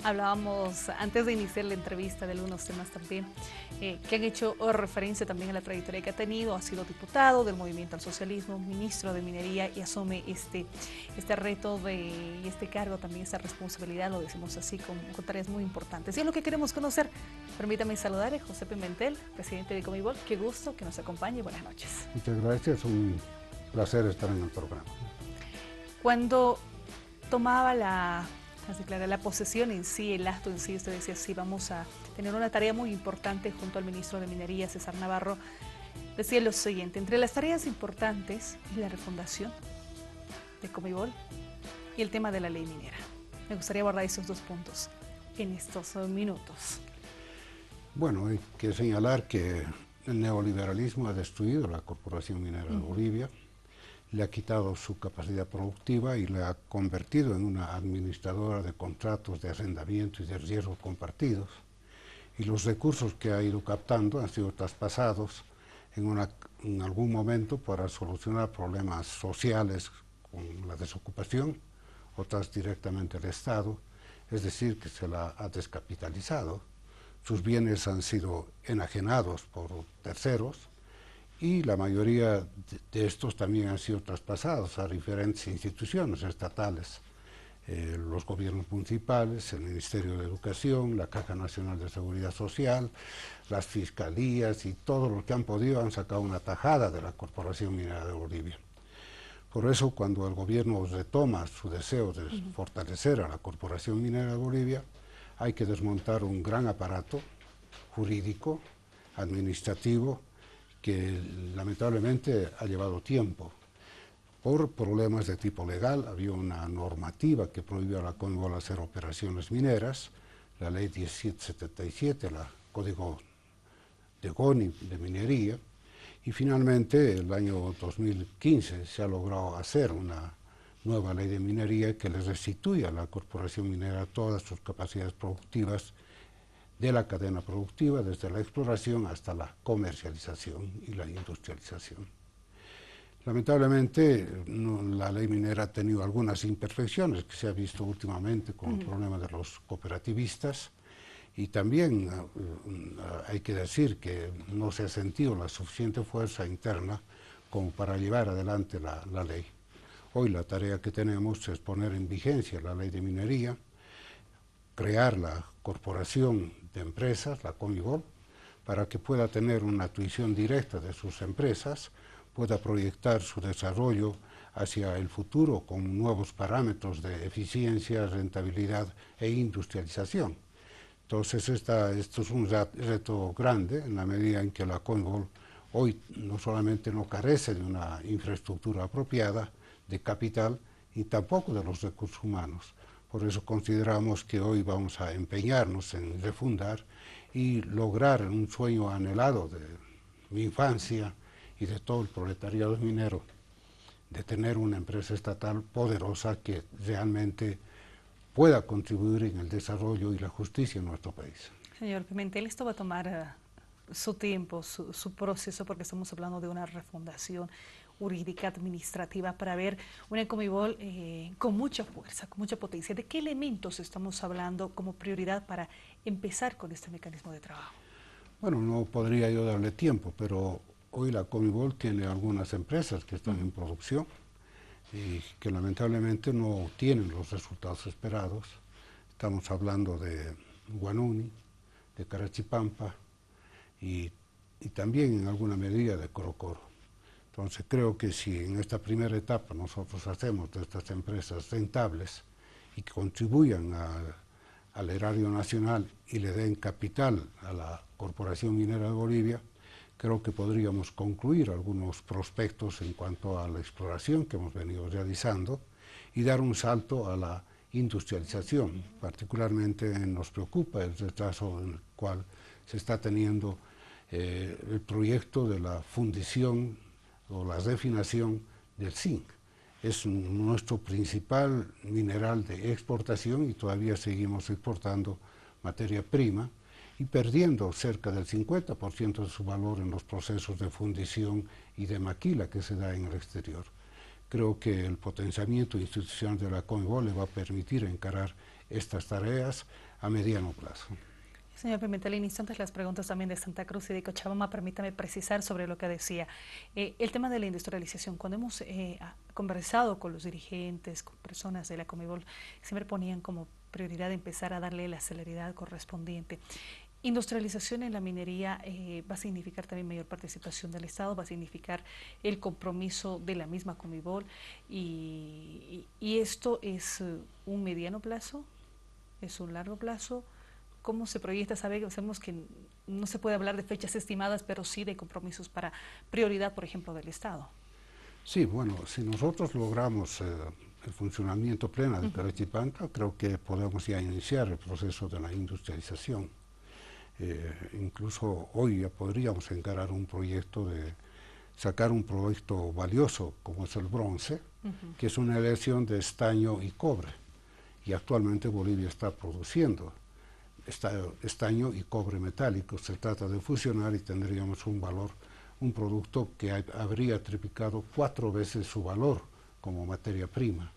Hablábamos antes de iniciar la entrevista de algunos temas también que han hecho referencia también a la trayectoria que ha tenido. Ha sido diputado del Movimiento al Socialismo, ministro de Minería y asume este reto y este cargo, también esta responsabilidad, lo decimos así, con tareas muy importantes. Y es lo que queremos conocer. Permítame saludar a José Pimentel, presidente de Comibol. Qué gusto que nos acompañe. Buenas noches. Muchas gracias, un placer estar en el programa. Cuando tomaba la posesión en sí, el acto en sí, usted decía, sí, vamos a tener una tarea muy importante junto al ministro de Minería, César Navarro. Decía lo siguiente: entre las tareas importantes es la refundación de Comibol y el tema de la ley minera. Me gustaría abordar esos dos puntos en estos minutos. Bueno, hay que señalar que el neoliberalismo ha destruido la Corporación Minera de Bolivia, le ha quitado su capacidad productiva y le ha convertido en una administradora de contratos de arrendamiento y de riesgos compartidos. Y los recursos que ha ido captando han sido traspasados en algún momento para solucionar problemas sociales con la desocupación, otras directamente al Estado, es decir, que se la ha descapitalizado. Sus bienes han sido enajenados por terceros, y la mayoría de estos también han sido traspasados a diferentes instituciones estatales, los gobiernos municipales, el Ministerio de Educación, la Caja Nacional de Seguridad Social, las fiscalías y todos los que han podido han sacado una tajada de la Corporación Minera de Bolivia. Por eso, cuando el gobierno retoma su deseo de fortalecer a la Corporación Minera de Bolivia, hay que desmontar un gran aparato jurídico, administrativo, que lamentablemente ha llevado tiempo. Por problemas de tipo legal, había una normativa que prohibió a la Comibol hacer operaciones mineras, la ley 1777, el Código de GONI de minería, y finalmente el año 2015 se ha logrado hacer una nueva ley de minería que le restituye a la Corporación Minera todas sus capacidades productivas de la cadena productiva, desde la exploración hasta la comercialización y la industrialización. Lamentablemente, la ley minera ha tenido algunas imperfecciones que se ha visto últimamente con el problema de los cooperativistas, y también hay que decir que no se ha sentido la suficiente fuerza interna como para llevar adelante la ley. Hoy la tarea que tenemos es poner en vigencia la ley de minería, crear la corporación de empresas, la Comibol, para que pueda tener una tuición directa de sus empresas, pueda proyectar su desarrollo hacia el futuro con nuevos parámetros de eficiencia, rentabilidad e industrialización. Entonces esto es un reto grande en la medida en que la Comibol hoy no solamente no carece de una infraestructura apropiada, de capital, y tampoco de los recursos humanos. Por eso consideramos que hoy vamos a empeñarnos en refundar y lograr un sueño anhelado de mi infancia y de todo el proletariado minero, de tener una empresa estatal poderosa que realmente pueda contribuir en el desarrollo y la justicia en nuestro país. Señor Pimentel, esto va a tomar su tiempo, su proceso, porque estamos hablando de una refundación jurídica, administrativa, para ver una Comibol con mucha fuerza, con mucha potencia. ¿De qué elementos estamos hablando como prioridad para empezar con este mecanismo de trabajo? Bueno, no podría yo darle tiempo, pero hoy la Comibol tiene algunas empresas que están en producción y que lamentablemente no tienen los resultados esperados. Estamos hablando de Guanuni, de Carachipampa y también en alguna medida de Corocoro. Entonces creo que si en esta primera etapa nosotros hacemos de estas empresas rentables y que contribuyan al erario nacional y le den capital a la Corporación Minera de Bolivia, creo que podríamos concluir algunos prospectos en cuanto a la exploración que hemos venido realizando y dar un salto a la industrialización. Particularmente nos preocupa el retraso en el cual se está teniendo el proyecto de la fundición o la refinación del zinc. Es nuestro principal mineral de exportación y todavía seguimos exportando materia prima y perdiendo cerca del 50% de su valor en los procesos de fundición y de maquila que se da en el exterior. Creo que el potenciamiento institucional de la Comibol le va a permitir encarar estas tareas a mediano plazo. Señor Pimentel, en instantes las preguntas también de Santa Cruz y de Cochabamba, permítame precisar sobre lo que decía. El tema de la industrialización, cuando hemos conversado con los dirigentes, con personas de la Comebol, siempre ponían como prioridad empezar a darle la celeridad correspondiente. Industrialización en la minería va a significar también mayor participación del Estado, va a significar el compromiso de la misma Comebol y esto es un mediano plazo, es un largo plazo. ¿Cómo se proyecta? Sabemos que no se puede hablar de fechas estimadas, pero sí de compromisos para prioridad, por ejemplo, del Estado. Sí, bueno, si nosotros logramos el funcionamiento pleno de Carachipanta, creo que podemos ya iniciar el proceso de la industrialización. Incluso hoy ya podríamos encarar un proyecto de sacar un producto valioso como es el bronce, que es una aleación de estaño y cobre. Y actualmente Bolivia está produciendo estaño y cobre metálico. Se trata de fusionar y tendríamos un valor, un producto que habría triplicado 4 veces su valor como materia prima.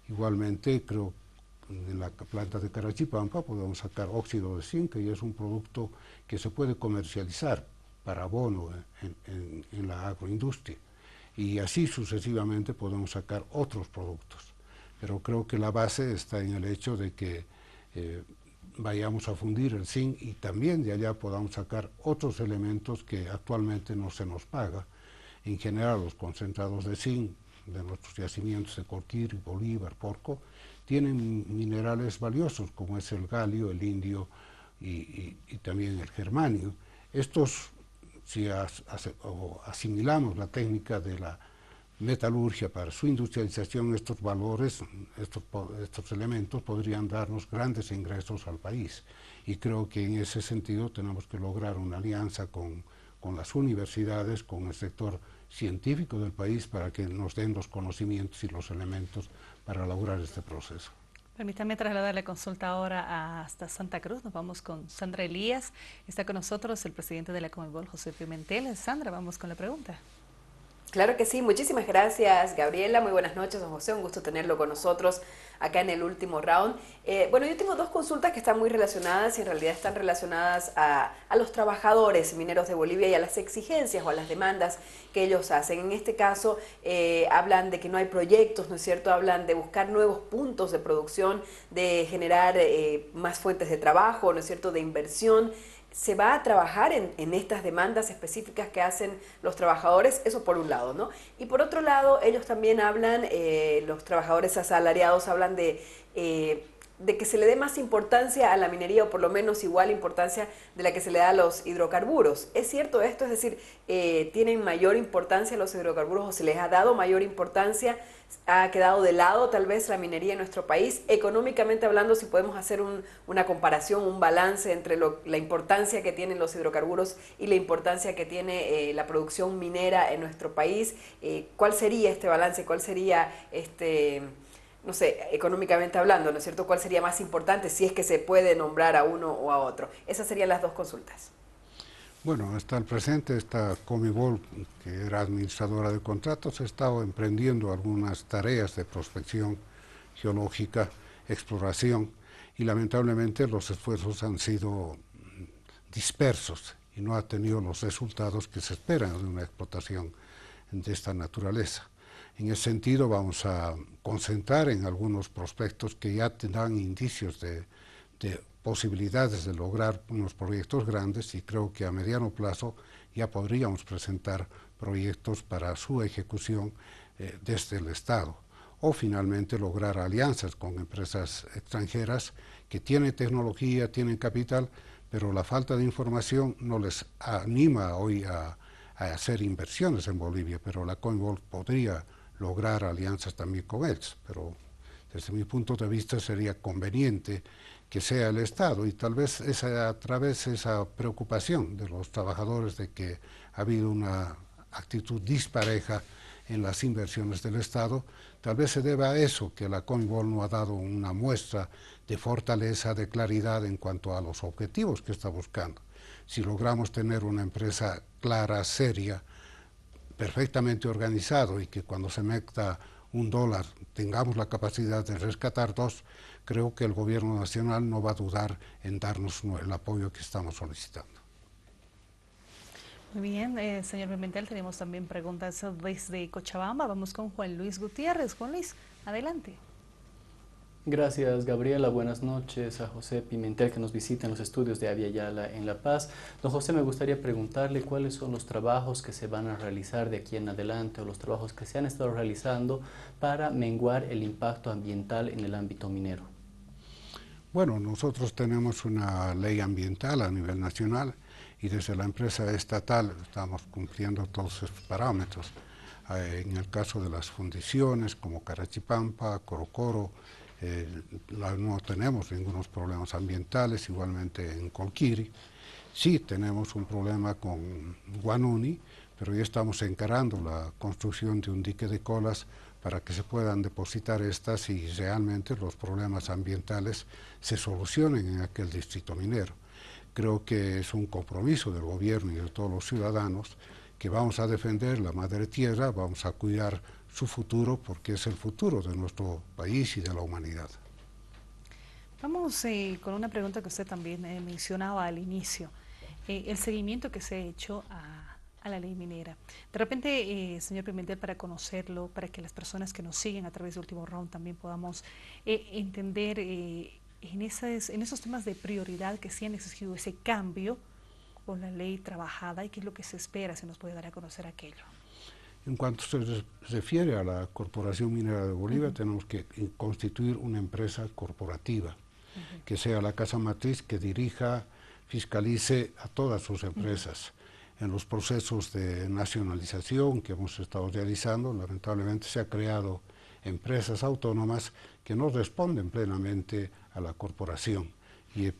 Igualmente, creo que en la planta de Carachipampa podemos sacar óxido de zinc, y es un producto que se puede comercializar para abono en la agroindustria. Y así sucesivamente podemos sacar otros productos. Pero creo que la base está en el hecho de que vayamos a fundir el zinc y también de allá podamos sacar otros elementos que actualmente no se nos paga. En general, los concentrados de zinc de nuestros yacimientos de Corquir, Bolívar, Porco, tienen minerales valiosos como es el galio, el indio y también el germanio. Estos, si asimilamos la técnica de la metalurgia para su industrialización, estos valores, estos elementos podrían darnos grandes ingresos al país. Y creo que en ese sentido tenemos que lograr una alianza con las universidades, con el sector científico del país, para que nos den los conocimientos y los elementos para lograr este proceso. Permítame trasladar la consulta ahora hasta Santa Cruz. Nos vamos con Sandra Elías. Está con nosotros el presidente de la Comebol, José Pimentel. Sandra, vamos con la pregunta. Claro que sí, muchísimas gracias, Gabriela. Muy buenas noches, don José, un gusto tenerlo con nosotros acá en el último round. Bueno, yo tengo 2 consultas que están muy relacionadas y en realidad están relacionadas a los trabajadores mineros de Bolivia y a las exigencias o a las demandas que ellos hacen. En este caso, hablan de que no hay proyectos, ¿no es cierto? Hablan de buscar nuevos puntos de producción, de generar más fuentes de trabajo, ¿no es cierto?, de inversión. ¿Se va a trabajar en estas demandas específicas que hacen los trabajadores? Eso por un lado, ¿no? Y por otro lado, ellos también hablan, los trabajadores asalariados hablan de que se le dé más importancia a la minería, o por lo menos igual importancia de la que se le da a los hidrocarburos. ¿Es cierto esto? Es decir, ¿tienen mayor importancia los hidrocarburos o se les ha dado mayor importancia? ¿Ha quedado de lado tal vez la minería en nuestro país? Económicamente hablando, si podemos hacer una comparación, un balance entre la importancia que tienen los hidrocarburos y la importancia que tiene la producción minera en nuestro país, ¿cuál sería este balance? ¿Cuál sería no sé, económicamente hablando, ¿no es cierto? ¿Cuál sería más importante si es que se puede nombrar a uno o a otro? Esas serían las 2 consultas. Bueno, hasta el presente esta Comebol, que era administradora de contratos, ha estado emprendiendo algunas tareas de prospección geológica, exploración, y lamentablemente los esfuerzos han sido dispersos y no ha tenido los resultados que se esperan de una explotación de esta naturaleza. En ese sentido vamos a concentrar en algunos prospectos que ya tendrán indicios de posibilidades de lograr unos proyectos grandes, y creo que a mediano plazo ya podríamos presentar proyectos para su ejecución desde el Estado. O finalmente lograr alianzas con empresas extranjeras que tienen tecnología, tienen capital, pero la falta de información no les anima hoy a hacer inversiones en Bolivia, pero la Comebol podría lograr alianzas también con ellos, pero desde mi punto de vista sería conveniente que sea el Estado, y tal vez a través de esa preocupación de los trabajadores de que ha habido una actitud dispareja en las inversiones del Estado, tal vez se deba a eso, que la Comebol no ha dado una muestra de fortaleza, de claridad en cuanto a los objetivos que está buscando. Si logramos tener una empresa clara, seria, perfectamente organizado, y que cuando se meta $1 tengamos la capacidad de rescatar 2, creo que el Gobierno Nacional no va a dudar en darnos el apoyo que estamos solicitando. Muy bien, señor Pimentel, tenemos también preguntas desde Cochabamba. Vamos con Juan Luis Gutiérrez. Juan Luis, adelante. Gracias, Gabriela. Buenas noches a José Pimentel, que nos visita en los estudios de Avia Yala en La Paz. Don José, me gustaría preguntarle cuáles son los trabajos que se van a realizar de aquí en adelante o los trabajos que se han estado realizando para menguar el impacto ambiental en el ámbito minero. Bueno, nosotros tenemos una ley ambiental a nivel nacional y desde la empresa estatal estamos cumpliendo todos esos parámetros. En el caso de las fundiciones como Carachipampa, Corocoro, no tenemos ningunos problemas ambientales, igualmente en Colquiri. Sí tenemos un problema con Guanuni, pero ya estamos encarando la construcción de un dique de colas para que se puedan depositar estas y realmente los problemas ambientales se solucionen en aquel distrito minero. Creo que es un compromiso del gobierno y de todos los ciudadanos que vamos a defender la madre tierra, vamos a cuidar su futuro porque es el futuro de nuestro país y de la humanidad. Vamos con una pregunta que usted también mencionaba al inicio, el seguimiento que se ha hecho a la ley minera. De repente, señor Pimentel, para conocerlo, para que las personas que nos siguen a través de Último Round también podamos entender en esos temas de prioridad que sí han exigido ese cambio con la ley trabajada y qué es lo que se espera, se nos puede dar a conocer aquello. En cuanto se refiere a la Corporación Minera de Bolivia, tenemos que constituir una empresa corporativa, que sea la casa matriz que dirija, fiscalice a todas sus empresas. En los procesos de nacionalización que hemos estado realizando, lamentablemente se han creado empresas autónomas que no responden plenamente a la corporación,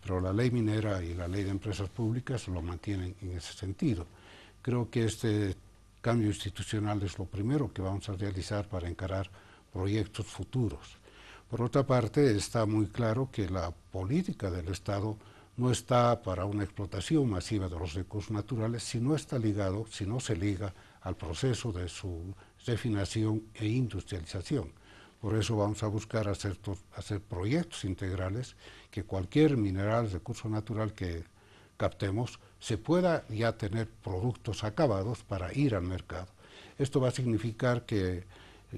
pero la ley minera y la ley de empresas públicas lo mantienen en ese sentido. Creo que este cambio institucional es lo primero que vamos a realizar para encarar proyectos futuros. Por otra parte, está muy claro que la política del Estado no está para una explotación masiva de los recursos naturales, si no se liga al proceso de su refinación e industrialización. Por eso vamos a buscar hacer proyectos integrales que cualquier mineral, recurso natural que captemos, se pueda ya tener productos acabados para ir al mercado. Esto va a significar que,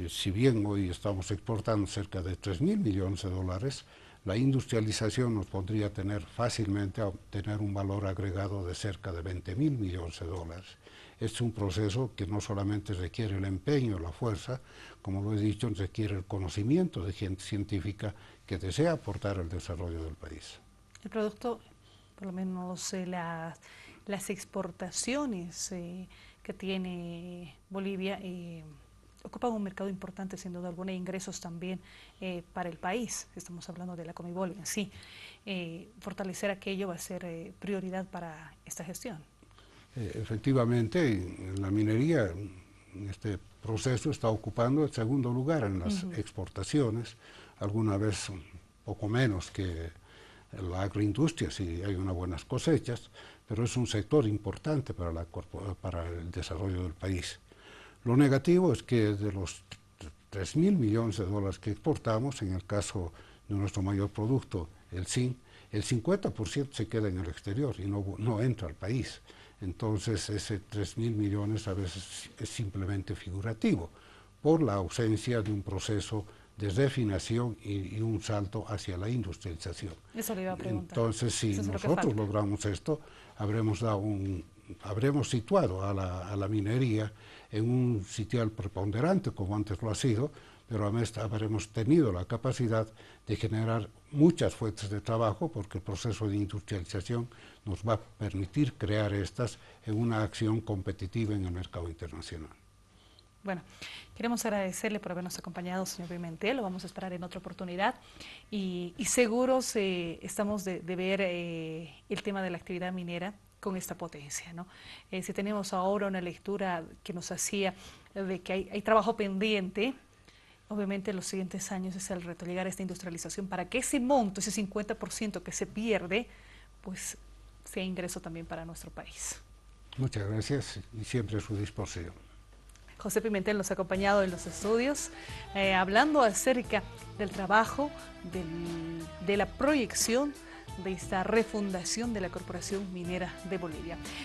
si bien hoy estamos exportando cerca de 3.000 millones de dólares, la industrialización nos podría tener fácilmente a tener un valor agregado de cerca de 20.000 millones de dólares. Es un proceso que no solamente requiere el empeño, la fuerza, como lo he dicho, requiere el conocimiento de gente científica que desea aportar al desarrollo del país. El producto, por lo menos las exportaciones que tiene Bolivia ocupan un mercado importante, sin duda alguna, e ingresos también para el país. Estamos hablando de la Comibol en sí. Fortalecer aquello va a ser prioridad para esta gestión. Efectivamente, la minería en este proceso está ocupando el segundo lugar en las exportaciones, alguna vez un poco menos que la agroindustria, si hay unas buenas cosechas, pero es un sector importante para el desarrollo del país. Lo negativo es que de los 3.000 millones de dólares que exportamos, en el caso de nuestro mayor producto, el zinc, el 50% se queda en el exterior y no entra al país. Entonces ese 3.000 millones a veces es simplemente figurativo, por la ausencia de un proceso de refinación y un salto hacia la industrialización. Eso le iba a preguntar. Entonces, si nosotros logramos esto, habremos situado a la minería en un sitial preponderante, como antes lo ha sido, pero además habremos tenido la capacidad de generar muchas fuentes de trabajo, porque el proceso de industrialización nos va a permitir crear estas en una acción competitiva en el mercado internacional. Bueno, queremos agradecerle por habernos acompañado, señor Pimentel, lo vamos a esperar en otra oportunidad y seguros estamos de ver el tema de la actividad minera con esta potencia, ¿no? Si tenemos ahora una lectura que nos hacía de que hay trabajo pendiente, obviamente en los siguientes años es el reto, llegar a esta industrialización para que ese monto, ese 50% que se pierde, pues sea ingreso también para nuestro país. Muchas gracias y siempre a su disposición. José Pimentel nos ha acompañado en los estudios, hablando acerca del trabajo, de la proyección de esta refundación de la Corporación Minera de Bolivia.